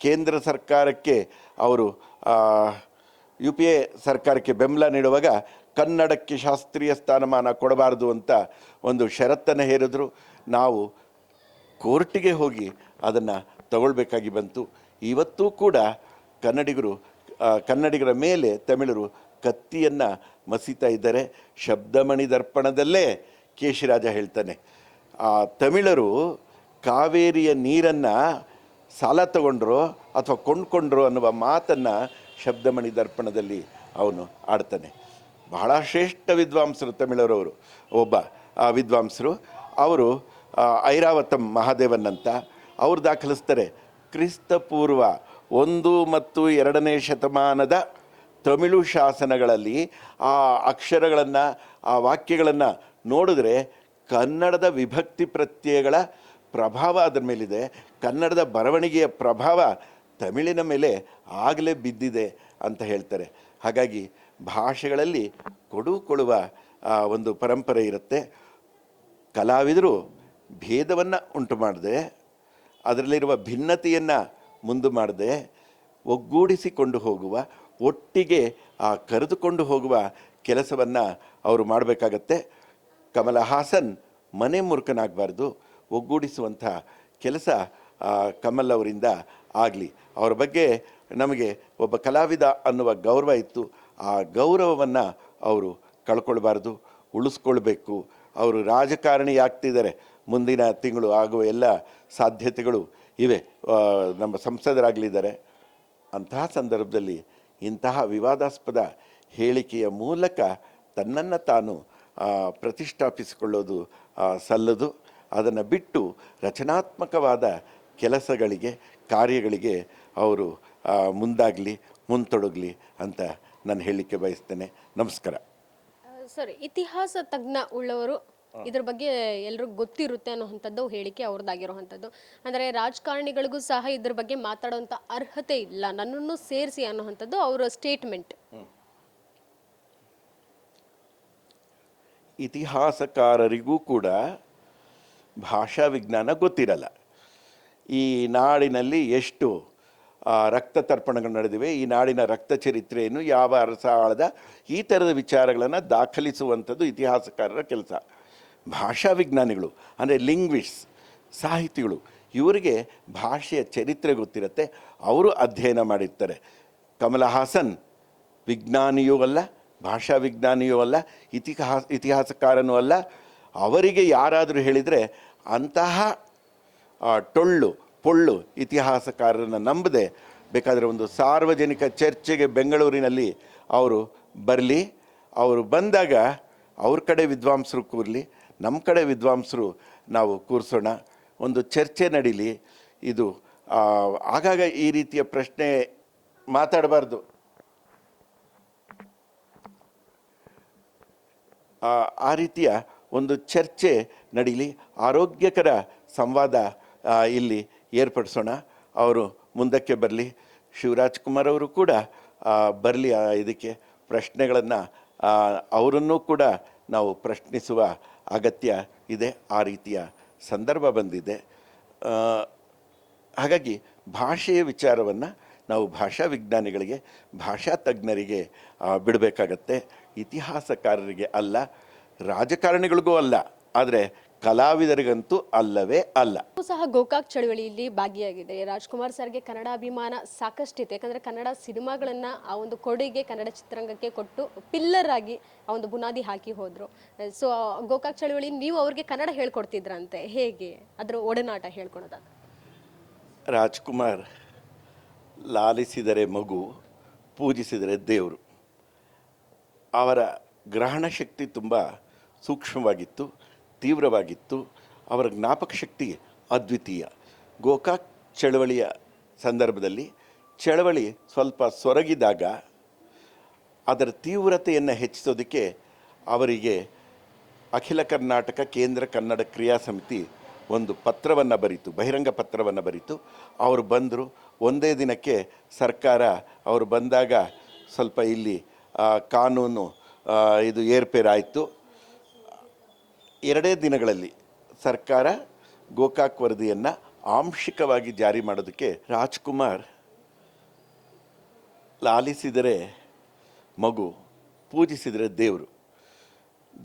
ಕೇಂದ್ರ ಸರ್ಕಾರಕ್ಕೆ ಅವರು UPA ಸರ್ಕಾರಕ್ಕೆ ಬೆಂಬಲ ನೀಡುವಾಗ ಕನ್ನಡಕ್ಕೆ ಶಾಸ್ತ್ರೀಯ ಸ್ಥಾನಮಾನ ಕೊಡಬಾರದು ಅಂತ ಒಂದು ಷರತ್ತನ್ನು ಹೇರಿದ್ರು. ನಾವು ಕೋರ್ಟಿಗೆ ಹೋಗಿ ಅದನ್ನು ತಗೊಳ್ಬೇಕಾಗಿ ಬಂತು. ಇವತ್ತೂ ಕೂಡ ಕನ್ನಡಿಗರ ಮೇಲೆ ತಮಿಳರು ಕತ್ತಿಯನ್ನು ಮಸೀತಾ ಇದ್ದಾರೆ. ಶಬ್ದಮಣಿ ದರ್ಪಣದಲ್ಲೇ ಕೇಶಿರಾಜ ಹೇಳ್ತಾನೆ, ತಮಿಳರು ಕಾವೇರಿಯ ನೀರನ್ನು ಸಾಲ ತಗೊಂಡ್ರೋ ಅಥವಾ ಕೊಂಡ್ಕೊಂಡ್ರೋ ಅನ್ನುವ ಮಾತನ್ನು ಶಬ್ದಮಣಿ ದರ್ಪಣದಲ್ಲಿ ಅವನು ಆಡ್ತಾನೆ. ಬಹಳ ಶ್ರೇಷ್ಠ ವಿದ್ವಾಂಸರು ತಮಿಳರವರು. ಒಬ್ಬ ವಿದ್ವಾಂಸರು ಅವರು ಐರಾವತಂ ಮಹಾದೇವನ್ ಅಂತ ಅವರು ದಾಖಲಿಸ್ತಾರೆ. ಕ್ರಿಸ್ತಪೂರ್ವ 1 ಮತ್ತು 2ನೇ ಶತಮಾನದ ತಮಿಳು ಶಾಸನಗಳಲ್ಲಿ ಆ ಅಕ್ಷರಗಳನ್ನು, ಆ ವಾಕ್ಯಗಳನ್ನು ನೋಡಿದ್ರೆ ಕನ್ನಡದ ವಿಭಕ್ತಿ ಪ್ರತ್ಯಯಗಳ ಪ್ರಭಾವ ಅದರ ಮೇಲಿದೆ. ಕನ್ನಡದ ಬರವಣಿಗೆಯ ಪ್ರಭಾವ ತಮಿಳಿನ ಮೇಲೆ ಆಗಲೇ ಬಿದ್ದಿದೆ ಅಂತ ಹೇಳ್ತಾರೆ. ಹಾಗಾಗಿ ಭಾಷೆಗಳಲ್ಲಿ ಕೊಡುವ ಒಂದು ಪರಂಪರೆ ಇರುತ್ತೆ. ಕಲಾವಿದರು ಭೇದವನ್ನು ಉಂಟು ಮಾಡದೆ, ಅದರಲ್ಲಿರುವ ಭಿನ್ನತೆಯನ್ನು ಮುಂದೆ ಮಾಡದೆ, ಒಗ್ಗೂಡಿಸಿಕೊಂಡು ಹೋಗುವ, ಒಟ್ಟಿಗೆ ಕರೆದುಕೊಂಡು ಹೋಗುವ ಕೆಲಸವನ್ನು ಅವರು ಮಾಡಬೇಕಾಗತ್ತೆ. ಕಮಲ ಹಾಸನ್ ಮನೆ ಮುರುಕನಾಗಬಾರ್ದು, ಒಗ್ಗೂಡಿಸುವಂಥ ಕೆಲಸ ಕಮಲ್ ಅವರಿಂದ ಆಗಲಿ. ಅವರ ಬಗ್ಗೆ ನಮಗೆ ಒಬ್ಬ ಕಲಾವಿದ ಅನ್ನುವ ಗೌರವ ಇತ್ತು. ಆ ಗೌರವವನ್ನು ಅವರು ಕಳ್ಕೊಳ್ಬಾರ್ದು, ಉಳಿಸ್ಕೊಳ್ಬೇಕು. ಅವರು ರಾಜಕಾರಣಿ ಆಗ್ತಿದ್ದಾರೆ. ಮುಂದಿನ ತಿಂಗಳು ಆಗುವ ಎಲ್ಲ ಸಾಧ್ಯತೆಗಳು ಇವೆ. ನಮ್ಮ ಸಂಸದರಾಗಲಿದ್ದಾರೆ. ಅಂತಹ ಸಂದರ್ಭದಲ್ಲಿ ಇಂತಹ ವಿವಾದಾಸ್ಪದ ಹೇಳಿಕೆಯ ಮೂಲಕ ತನ್ನನ್ನು ತಾನು ಪ್ರತಿಷ್ಠಾಪಿಸಿಕೊಳ್ಳೋದು ಸಲ್ಲದು. ಅದನ್ನು ಬಿಟ್ಟು ರಚನಾತ್ಮಕವಾದ ಕೆಲಸಗಳಿಗೆ, ಕಾರ್ಯಗಳಿಗೆ ಅವರು ಮುಂತೊಡಗಲಿ ಅಂತ ನಾನು ಹೇಳಲಿಕ್ಕೆ ಬಯಸ್ತೇನೆ. ನಮಸ್ಕಾರ. ಸರ್, ಇತಿಹಾಸ ತಜ್ಞ ಉಳ್ಳವರು ಇದ್ರ ಬಗ್ಗೆ ಎಲ್ರಿಗೂ ಗೊತ್ತಿರುತ್ತೆ ಅನ್ನೋವಂಥದ್ದು ಹೇಳಿಕೆ ಅವ್ರದ್ದಾಗಿರೋವಂಥದ್ದು. ಅಂದರೆ ರಾಜಕಾರಣಿಗಳಿಗೂ ಸಹ ಇದ್ರ ಬಗ್ಗೆ ಮಾತಾಡೋವಂಥ ಅರ್ಹತೆ ಇಲ್ಲ, ನನ್ನನ್ನು ಸೇರಿಸಿ ಅನ್ನೋವಂಥದ್ದು ಅವರ ಸ್ಟೇಟ್ಮೆಂಟ್. ಇತಿಹಾಸಕಾರರಿಗೂ ಕೂಡ ಭಾಷಾ ವಿಜ್ಞಾನ ಗೊತ್ತಿರಲ್ಲ. ಈ ನಾಡಿನಲ್ಲಿ ಎಷ್ಟು ರಕ್ತ ತರ್ಪಣಗಳು ನಡೆದಿವೆ, ಈ ನಾಡಿನ ರಕ್ತ ಚರಿತ್ರೆಯನ್ನು ಯಾವ ಅರಸ ಆಳದ, ಈ ಥರದ ವಿಚಾರಗಳನ್ನು ದಾಖಲಿಸುವಂಥದ್ದು ಇತಿಹಾಸಕಾರರ ಕೆಲಸ. ಭಾಷಾ ವಿಜ್ಞಾನಿಗಳು ಅಂದರೆ ಲಿಂಗ್ವಿಸ್ಟ್, ಸಾಹಿತಿಗಳು, ಇವರಿಗೆ ಭಾಷೆಯ ಚರಿತ್ರೆ ಗೊತ್ತಿರುತ್ತೆ. ಅವರು ಅಧ್ಯಯನ ಮಾಡಿರ್ತಾರೆ. ಕಮಲ ಹಾಸನ್ ವಿಜ್ಞಾನಿಯೂ ಅಲ್ಲ, ಭಾಷಾ ವಿಜ್ಞಾನಿಯೂ ಅಲ್ಲ, ಇತಿಹಾಸಕಾರನೂ ಅಲ್ಲ. ಅವರಿಗೆ ಯಾರಾದರೂ ಹೇಳಿದರೆ ಅಂತಹ ಪೊಳ್ಳು ಇತಿಹಾಸಕಾರರನ್ನು ನಂಬದೆ ಬೇಕಾದರೆ ಒಂದು ಸಾರ್ವಜನಿಕ ಚರ್ಚೆಗೆ ಬೆಂಗಳೂರಿನಲ್ಲಿ ಅವರು ಬರಲಿ. ಅವರು ಬಂದಾಗ ಅವ್ರ ಕಡೆ ವಿದ್ವಾಂಸರು ಕೂರಲಿ, ನಮ್ಮ ಕಡೆ ವಿದ್ವಾಂಸರು ನಾವು ಕೂರಿಸೋಣ, ಒಂದು ಚರ್ಚೆ ನಡೀಲಿ. ಇದು ಆಗಾಗ ಈ ರೀತಿಯ ಪ್ರಶ್ನೆ ಮಾತಾಡಬಾರ್ದು. ಆ ರೀತಿಯ ಒಂದು ಚರ್ಚೆ ನಡೀಲಿ, ಆರೋಗ್ಯಕರ ಸಂವಾದ ಇಲ್ಲಿ ಏರ್ಪಡಿಸೋಣ. ಅವರು ಮುಂದಕ್ಕೆ ಬರಲಿ. ಶಿವರಾಜ್ ಕುಮಾರ್ ಅವರು ಕೂಡ ಬರಲಿ. ಇದಕ್ಕೆ ಪ್ರಶ್ನೆಗಳನ್ನು ಅವರನ್ನು ಕೂಡ ನಾವು ಪ್ರಶ್ನಿಸುವ ಅಗತ್ಯ ಇದೆ. ಆ ರೀತಿಯ ಸಂದರ್ಭ ಬಂದಿದೆ. ಹಾಗಾಗಿ ಭಾಷೆಯ ವಿಚಾರವನ್ನು ನಾವು ಭಾಷಾ ವಿಜ್ಞಾನಿಗಳಿಗೆ, ಭಾಷಾ ತಜ್ಞರಿಗೆ ಬಿಡಬೇಕಾಗತ್ತೆ. ಇತಿಹಾಸಕಾರರಿಗೆ ಅಲ್ಲ, ರಾಜಕಾರಣಿಗಳಿಗೂ ಅಲ್ಲ, ಆದರೆ ಕಲಾವಿದರಿಗಂತೂ ಅಲ್ಲವೇ ಅಲ್ಲ. ಸಹ ಗೋಕಾಕ್ ಚಳವಳಿಯಲ್ಲಿ ಭಾಗಿಯಾಗಿದೆ. ರಾಜ್ಕುಮಾರ್ ಸರ್ಗೆ ಕನ್ನಡ ಅಭಿಮಾನ ಸಾಕಷ್ಟಿದೆ. ಯಾಕಂದರೆ ಕನ್ನಡ ಸಿನಿಮಾಗಳನ್ನು ಆ ಒಂದು ಕೊಡುಗೆ ಕನ್ನಡ ಚಿತ್ರರಂಗಕ್ಕೆ ಕೊಟ್ಟು ಪಿಲ್ಲರ್ ಆಗಿ ಆ ಒಂದು ಬುನಾದಿ ಹಾಕಿ ಹೋದರು. ಸೊ ಗೋಕಾಕ್ ಚಳವಳಿ ನೀವು ಅವ್ರಿಗೆ ಕನ್ನಡ ಹೇಳ್ಕೊಡ್ತಿದ್ರಂತೆ, ಹೇಗೆ ಅದರ ಒಡನಾಟ ಹೇಳ್ಕೊಡೋದ? ರಾಜ್ಕುಮಾರ್ ಲಾಲಿಸಿದರೆ ಮಗು, ಪೂಜಿಸಿದರೆ ದೇವರು. ಅವರ ಗ್ರಹಣ ಶಕ್ತಿ ತುಂಬ ಸೂಕ್ಷ್ಮವಾಗಿತ್ತು, ತೀವ್ರವಾಗಿತ್ತು. ಅವರ ಜ್ಞಾಪಕ ಶಕ್ತಿ ಅದ್ವಿತೀಯ. ಗೋಕಾಕ್ ಚಳವಳಿಯ ಸಂದರ್ಭದಲ್ಲಿ ಚಳವಳಿ ಸ್ವಲ್ಪ ಸೊರಗಿದಾಗ ಅದರ ತೀವ್ರತೆಯನ್ನು ಹೆಚ್ಚಿಸೋದಕ್ಕೆ ಅವರಿಗೆ ಅಖಿಲ ಕರ್ನಾಟಕ ಕೇಂದ್ರ ಕನ್ನಡ ಕ್ರಿಯಾ ಸಮಿತಿ ಒಂದು ಪತ್ರವನ್ನು ಬರೀತು, ಬಹಿರಂಗ ಪತ್ರವನ್ನು ಬರೀತು. ಅವರು ಬಂದರು. ಒಂದೇ ದಿನಕ್ಕೆ ಸರ್ಕಾರ ಅವರು ಬಂದಾಗ ಸ್ವಲ್ಪ ಇಲ್ಲಿ ಕಾನೂನು ಇದು ಏರ್ಪೇರಾಯಿತು. ಎರಡೇ ದಿನಗಳಲ್ಲಿ ಸರ್ಕಾರ ಗೋಕಾಕ್ ವರದಿಯನ್ನು ಆಂಶಿಕವಾಗಿ ಜಾರಿ ಮಾಡೋದಕ್ಕೆ ರಾಜ್ಕುಮಾರ್ ಲಾಲಿಸಿದರೆ ಮಗು, ಪೂಜಿಸಿದರೆ ದೇವರು.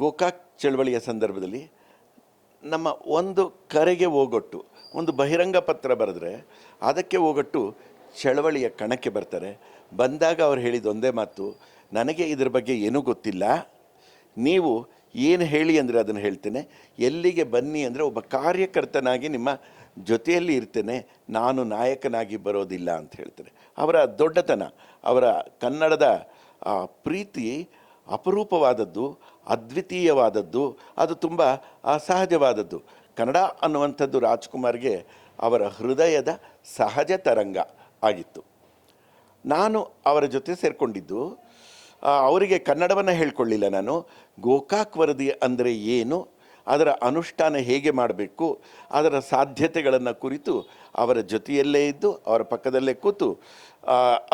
ಗೋಕಾಕ್ ಚಳವಳಿಯ ಸಂದರ್ಭದಲ್ಲಿ ನಮ್ಮ ಒಂದು ಕರೆಗೆ ಹೋಗೊಟ್ಟು ಒಂದು ಬಹಿರಂಗ ಪತ್ರ ಬರೆದ್ರೆ ಅದಕ್ಕೆ ಹೋಗೊಟ್ಟು ಚಳವಳಿಯ ಕಣಕ್ಕೆ ಬರ್ತಾರೆ. ಬಂದಾಗ ಅವ್ರು ಹೇಳಿದ ಒಂದೇ ಮಾತು, ನನಗೆ ಇದ್ರ ಬಗ್ಗೆ ಏನೂ ಗೊತ್ತಿಲ್ಲ, ನೀವು ಏನು ಹೇಳಿ ಅಂದರೆ ಅದನ್ನು ಹೇಳ್ತೇನೆ, ಎಲ್ಲಿಗೆ ಬನ್ನಿ ಅಂದರೆ ಒಬ್ಬ ಕಾರ್ಯಕರ್ತನಾಗಿ ನಿಮ್ಮ ಜೊತೆಯಲ್ಲಿ ಇರ್ತೇನೆ, ನಾನು ನಾಯಕನಾಗಿ ಬರೋದಿಲ್ಲ ಅಂತ ಹೇಳ್ತಾರೆ. ಅವರ ದೊಡ್ಡತನ, ಅವರ ಕನ್ನಡದ ಪ್ರೀತಿ ಅಪರೂಪವಾದದ್ದು, ಅದ್ವಿತೀಯವಾದದ್ದು, ಅದು ತುಂಬ ಸಹಜವಾದದ್ದು. ಕನ್ನಡ ಅನ್ನುವಂಥದ್ದು ರಾಜ್ಕುಮಾರ್ಗೆ ಅವರ ಹೃದಯದ ಸಹಜ ತರಂಗ ಆಗಿತ್ತು. ನಾನು ಅವರ ಜೊತೆ ಸೇರಿಕೊಂಡಿದ್ದು ಅವರಿಗೆ ಕನ್ನಡವನ್ನು ಹೇಳ್ಕೊಳ್ಳಿಲ್ಲ ನಾನು. ಗೋಕಾಕ್ ವರದಿ ಅಂದರೆ ಏನು, ಅದರ ಅನುಷ್ಠಾನ ಹೇಗೆ ಮಾಡಬೇಕು, ಅದರ ಸಾಧ್ಯತೆಗಳನ್ನು ಕುರಿತು ಅವರ ಜೊತೆಯಲ್ಲೇ ಇದ್ದು ಅವರ ಪಕ್ಕದಲ್ಲೇ ಕೂತು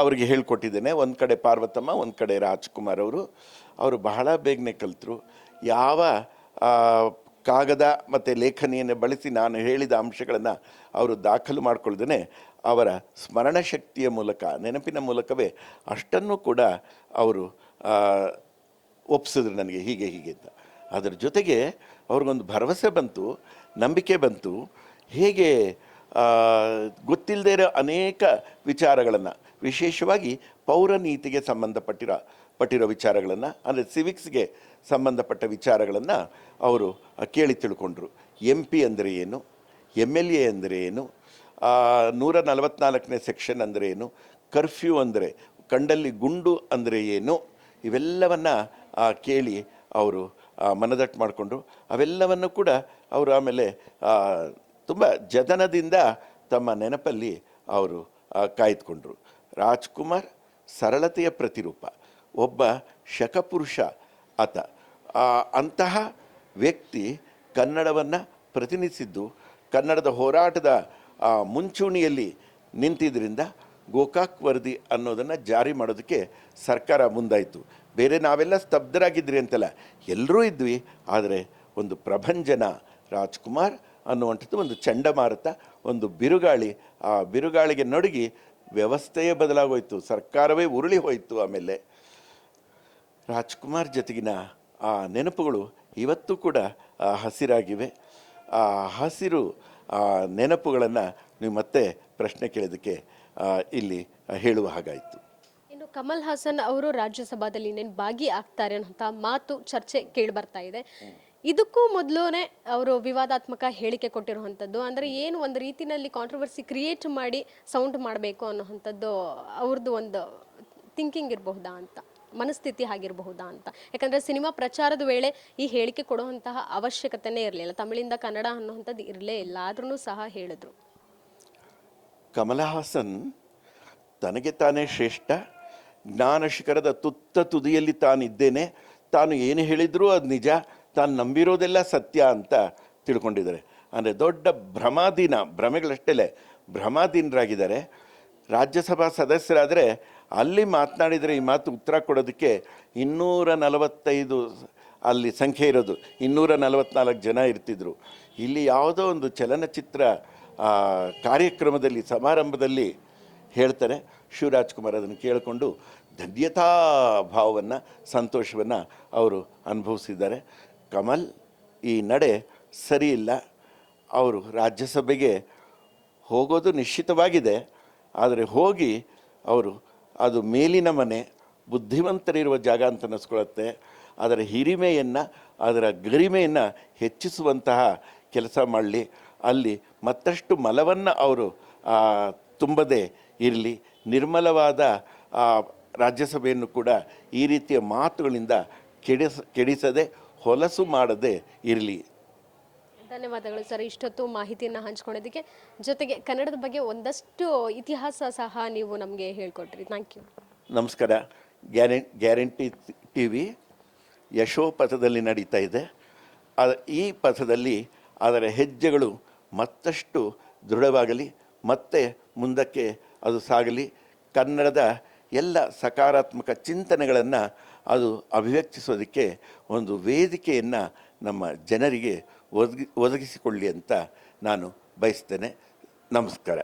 ಅವರಿಗೆ ಹೇಳ್ಕೊಟ್ಟಿದ್ದೇನೆ. ಒಂದು ಕಡೆ ಪಾರ್ವತಮ್ಮ, ಒಂದು ಕಡೆ ರಾಜ್ಕುಮಾರ್ ಅವರು ಬಹಳ ಬೇಗನೆ ಕಲಿತರು. ಯಾವ ಕಾಗದ ಮತ್ತು ಲೇಖನಿಯನ್ನು ಬಳಸಿ ನಾನು ಹೇಳಿದ ಅಂಶಗಳನ್ನು ಅವರು ದಾಖಲು ಮಾಡಿಕೊಳ್ದೇನೆ ಅವರ ಸ್ಮರಣ ಶಕ್ತಿಯ ಮೂಲಕ, ನೆನಪಿನ ಮೂಲಕವೇ ಅಷ್ಟನ್ನು ಕೂಡ ಅವರು ಒಪ್ಪಿಸಿದ್ರು ನನಗೆ, ಹೀಗೆ ಅಂತ. ಅದರ ಜೊತೆಗೆ ಅವ್ರಿಗೊಂದು ಭರವಸೆ ಬಂತು, ನಂಬಿಕೆ ಬಂತು. ಹೇಗೆ ಗೊತ್ತಿಲ್ಲದೇ ಇರೋ ಅನೇಕ ವಿಚಾರಗಳನ್ನು, ವಿಶೇಷವಾಗಿ ಪೌರನೀತಿಗೆ ಪಟ್ಟಿರೋ ವಿಚಾರಗಳನ್ನು, ಅಂದರೆ ಸಿವಿಕ್ಸ್ಗೆ ಸಂಬಂಧಪಟ್ಟ ವಿಚಾರಗಳನ್ನು ಅವರು ಕೇಳಿ ತಿಳ್ಕೊಂಡ್ರು. MP ಅಂದರೆ ಏನು, MLA ಅಂದರೆ ಏನು, 144ನೇ ಸೆಕ್ಷನ್ ಅಂದರೆ ಏನು, ಕರ್ಫ್ಯೂ ಅಂದರೆ, ಕಂಡಲ್ಲಿ ಗುಂಡು ಅಂದರೆ ಏನು, ಇವೆಲ್ಲವನ್ನು ಕೇಳಿ ಅವರು ಮನದಟ್ಟು ಮಾಡಿಕೊಂಡ್ರು. ಅವೆಲ್ಲವನ್ನು ಕೂಡ ಅವರು ಆಮೇಲೆ ತುಂಬ ಜತನದಿಂದ ತಮ್ಮ ನೆನಪಲ್ಲಿ ಅವರು ಕಾಯ್ದುಕೊಂಡ್ರು. ರಾಜ್ಕುಮಾರ್ ಸರಳತೆಯ ಪ್ರತಿರೂಪ, ಒಬ್ಬ ಶಕಪುರುಷ ಆತ. ಅಂತಹ ವ್ಯಕ್ತಿ ಕನ್ನಡವನ್ನು ಪ್ರತಿನಿಧಿಸಿದ್ದು, ಕನ್ನಡದ ಹೋರಾಟದ ಮುಂಚೂಣಿಯಲ್ಲಿ ನಿಂತಿದ್ದರಿಂದ ಗೋಕಾಕ್ ವರದಿ ಅನ್ನೋದನ್ನು ಜಾರಿ ಮಾಡೋದಕ್ಕೆ ಸರ್ಕಾರ ಮುಂದಾಯಿತು. ಬೇರೆ ನಾವೆಲ್ಲ ಸ್ತಬ್ಧರಾಗಿದ್ರಿ ಅಂತಲ್ಲ, ಎಲ್ಲರೂ ಇದ್ವಿ. ಆದರೆ ಒಂದು ಪ್ರಭಂಜನ, ರಾಜ್ಕುಮಾರ್ ಅನ್ನುವಂಥದ್ದು ಒಂದು ಚಂಡಮಾರುತ, ಒಂದು ಬಿರುಗಾಳಿ. ಆ ಬಿರುಗಾಳಿಗೆ ನಡುಗಿ ವ್ಯವಸ್ಥೆಯೇ ಬದಲಾಗೋಯ್ತು, ಸರ್ಕಾರವೇ ಉರುಳಿ ಹೋಯಿತು. ಆಮೇಲೆ ರಾಜ್ಕುಮಾರ್ ಜೊತೆಗಿನ ಆ ನೆನಪುಗಳು ಇವತ್ತು ಕೂಡ ಹಸಿರಾಗಿವೆ. ಆ ಹಸಿರು ನೆನಪುಗಳನ್ನು ನೀವು ಮತ್ತೆ ಪ್ರಶ್ನೆ ಕೇಳೋದಕ್ಕೆ ಇಲ್ಲಿ ಹೇಳುವ ಹಾಗಾಯಿತು. ಇನ್ನು ಕಮಲ್ ಹಾಸನ್ ಅವರು ರಾಜ್ಯಸಭಾದಲ್ಲಿ ಇನ್ನೇನು ಭಾಗಿ ಆಗ್ತಾರೆ ಅನ್ನೋಂಥ ಮಾತು, ಚರ್ಚೆ ಕೇಳಿ ಬರ್ತಾ ಇದೆ. ಇದಕ್ಕೂ ಮೊದಲೇ ಅವರು ವಿವಾದಾತ್ಮಕ ಹೇಳಿಕೆ ಕೊಟ್ಟಿರುವಂಥದ್ದು, ಅಂದರೆ ಏನು ಒಂದು ರೀತಿಯಲ್ಲಿ ಕಾಂಟ್ರವರ್ಸಿ ಕ್ರಿಯೇಟ್ ಮಾಡಿ ಸೌಂಡ್ ಮಾಡಬೇಕು ಅನ್ನೋವಂಥದ್ದು ಅವ್ರದ್ದು ಒಂದು ಥಿಂಕಿಂಗ್ ಇರಬಹುದಾ ಅಂತ, ಮನಸ್ಥಿತಿ ಆಗಿರಬಹುದಾ ಅಂತ. ಯಾಕಂದರೆ ಸಿನಿಮಾ ಪ್ರಚಾರದ ವೇಳೆ ಈ ಹೇಳಿಕೆ ಕೊಡುವಂತಹ ಅವಶ್ಯಕತೆನೇ ಇರಲಿಲ್ಲ, ತಮಿಳಿಂದ ಕನ್ನಡ ಅನ್ನುವಂಥದ್ದು ಇರಲೇ ಇಲ್ಲ, ಆದ್ರೂ ಸಹ ಹೇಳಿದ್ರು. ಕಮಲ ಹಾಸನ್ ತನಗೆ ತಾನೇ ಶ್ರೇಷ್ಠ, ಜ್ಞಾನ ಶಿಖರದ ತುತ್ತ ತುದಿಯಲ್ಲಿ ತಾನಿದ್ದೇನೆ, ತಾನು ಏನು ಹೇಳಿದರೂ ಅದು ನಿಜ, ತಾನು ನಂಬಿರೋದೆಲ್ಲ ಸತ್ಯ ಅಂತ ತಿಳ್ಕೊಂಡಿದ್ದಾರೆ. ಅಂದರೆ ದೊಡ್ಡ ಭ್ರಮೆಗಳಷ್ಟೇ ಭ್ರಮಾಧೀನರಾಗಿದ್ದಾರೆ. ರಾಜ್ಯಸಭಾ ಸದಸ್ಯರಾದರೆ ಅಲ್ಲಿ ಮಾತನಾಡಿದರೆ ಈ ಮಾತು ಉತ್ತರ ಕೊಡೋದಕ್ಕೆ 245 ಅಲ್ಲಿ ಸಂಖ್ಯೆ ಇರೋದು, 244 ಜನ ಇರ್ತಿದ್ರು. ಇಲ್ಲಿ ಯಾವುದೋ ಒಂದು ಚಲನಚಿತ್ರ ಕಾರ್ಯಕ್ರಮದಲ್ಲಿ, ಸಮಾರಂಭದಲ್ಲಿ ಹೇಳ್ತಾರೆ. ಶಿವರಾಜ್ಕುಮಾರ್ ಅದನ್ನು ಕೇಳಿಕೊಂಡು ಧನ್ಯತಾ ಭಾವವನ್ನು, ಸಂತೋಷವನ್ನು ಅವರು ಅನುಭವಿಸಿದ್ದಾರೆ. ಕಮಲ್ ಈ ನಡೆ ಸರಿ ಇಲ್ಲ. ಅವರು ರಾಜ್ಯಸಭೆಗೆ ಹೋಗೋದು ನಿಶ್ಚಿತವಾಗಿದೆ. ಆದರೆ ಹೋಗಿ ಅವರು ಅದು ಮೇಲಿನ ಮನೆ, ಬುದ್ಧಿವಂತರಿರುವ ಜಾಗ ಅಂತ ಅನ್ನಿಸ್ಕೊಳ್ಳುತ್ತೆ. ಅದರ ಹಿರಿಮೆಯನ್ನು, ಅದರ ಗರಿಮೆಯನ್ನು ಹೆಚ್ಚಿಸುವಂತಹ ಕೆಲಸ ಮಾಡಲಿ. ಅಲ್ಲಿ ಮತ್ತಷ್ಟು ಮಲವನ್ನು ಅವರು ತುಂಬದೇ ಇರಲಿ. ನಿರ್ಮಲವಾದ ರಾಜ್ಯಸಭೆಯನ್ನು ಕೂಡ ಈ ರೀತಿಯ ಮಾತುಗಳಿಂದ ಕೆಡಿಸದೆ, ಹೊಲಸು ಮಾಡದೆ ಇರಲಿ. ಧನ್ಯವಾದಗಳು ಸರ್, ಇಷ್ಟೊತ್ತು ಮಾಹಿತಿಯನ್ನು ಹಂಚ್ಕೊಳ್ಳೋದಕ್ಕೆ. ಜೊತೆಗೆ ಕನ್ನಡದ ಬಗ್ಗೆ ಒಂದಷ್ಟು ಇತಿಹಾಸ ಸಹ ನೀವು ನಮಗೆ ಹೇಳ್ಕೊಟ್ರಿ. Thank you. ನಮಸ್ಕಾರ. ಗ್ಯಾರಂಟಿ TV ಯಶೋ ಪಥದಲ್ಲಿ ನಡೀತಾ ಇದೆ. ಈ ಪಥದಲ್ಲಿ ಅದರ ಹೆಜ್ಜೆಗಳು ಮತ್ತಷ್ಟು ದೃಢವಾಗಲಿ, ಮತ್ತೆ ಮುಂದಕ್ಕೆ ಅದು ಸಾಗಲಿ. ಕನ್ನಡದ ಎಲ್ಲ ಸಕಾರಾತ್ಮಕ ಚಿಂತನೆಗಳನ್ನು ಅದು ಅಭಿವ್ಯಕ್ತಿಸೋದಕ್ಕೆ ಒಂದು ವೇದಿಕೆಯನ್ನು ನಮ್ಮ ಜನರಿಗೆ ಒದಗಿಸಿಕೊಳ್ಳಿ ಅಂತ ನಾನು ಬಯಸ್ತೇನೆ. ನಮಸ್ಕಾರ.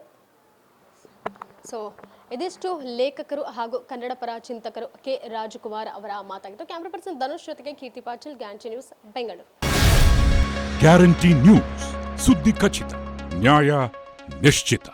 ಸೊ ಇದಿಷ್ಟು ಲೇಖಕರು ಹಾಗೂ ಕನ್ನಡ ಪರ ಚಿಂತಕರು ಕೆ ರಾಜಕುಮಾರ್ ಅವರ ಮಾತಾಗಿತ್ತು. ಕ್ಯಾಮ್ರಾ ಪರ್ಸನ್ ಧನುಷ್ ಜೊತೆಗೆ Keerthi Patil, Guarantee News, Bengaluru. Guarantee News, ಸುದ್ದಿ ಖಚಿತ, ನ್ಯಾಯ ನಿಶ್ಚಿತ.